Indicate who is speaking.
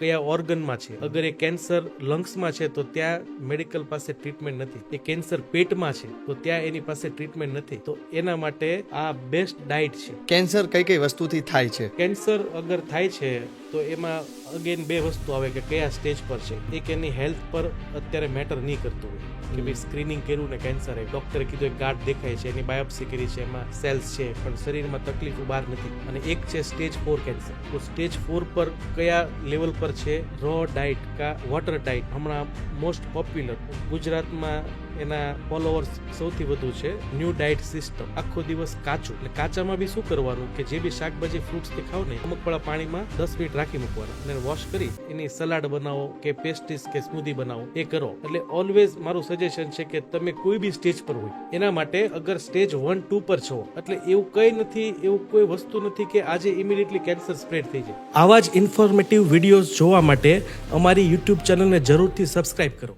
Speaker 1: કયા ઓર્ગનમાં છે. અગર એ કેન્સર લંગ્સમાં છે તો ત્યાં મેડિકલ પાસે ટ્રીટમેન્ટ નથી. એ કેન્સર પેટમાં છે તો ત્યાં એની પાસે ટ્રીટમેન્ટ નથી. તો એના માટે આ બેસ્ટ ડાયટ છે.
Speaker 2: કેન્સર કઈ કઈ વસ્તુથી થાય છે?
Speaker 1: કેન્સર અગર થાય છે તો એમાં અગેન બે વસ્તુ આવે કે કયા સ્ટેજ પર છે. એક એની હેલ્થ પર અત્યારે મેટર નહીં કરતું હોય કે ભાઈ સ્ક્રીનિંગ કર્યું ને કેન્સર ડોક્ટરે કીધું એક ગાંઠ દેખાય છે, એની બાયોપ્સી કરી છે, એમાં સેલ્સ છે, પણ શરીરમાં તકલીફ બહાર નથી. અને એક છે સ્ટેજ 4 કેન્સર. તો સ્ટેજ 4 પર કયા લેવલ પર છે? રો ડાયટ કા વોટર ડાયટ હમણાં મોસ્ટ પોપ્યુલર ગુજરાતમાં એના ફોલોવર્સ સૌથી વધુ છે. New diet system. આખો દિવસ કાચું, એટલે કાચામાં બી શું કરવાનું કે જે બી શાકભાજી ફ્રૂટ્સ થી ખાવ ને અમુક પળા પાણીમાં 10 મિનિટ રાખી મૂકવાના અને વોશ કરી એની સલાડ બનાવો કે પેસ્ટ્રીસ કે સ્મૂધી બનાવો, એ કરો. એટલે ઓલવેઝ મારું સજેશન છે કે તમે કોઈ બી સ્ટેજ પર હોય એના માટે અગર સ્ટેજ 1, 2 પર છો એટલે એવું કઈ નથી, એવું કોઈ વસ્તુ નથી કે આજે ઇમિડિયેટલી કેન્સર સ્પ્રેડ થઈ જાય. આવા જ ઇન્ફોર્મેટિવ વિડીયોઝ જોવા માટે અમારી યુટ્યુબ ચેનલને જરૂરથી સબસ્ક્રાઇબ કરો.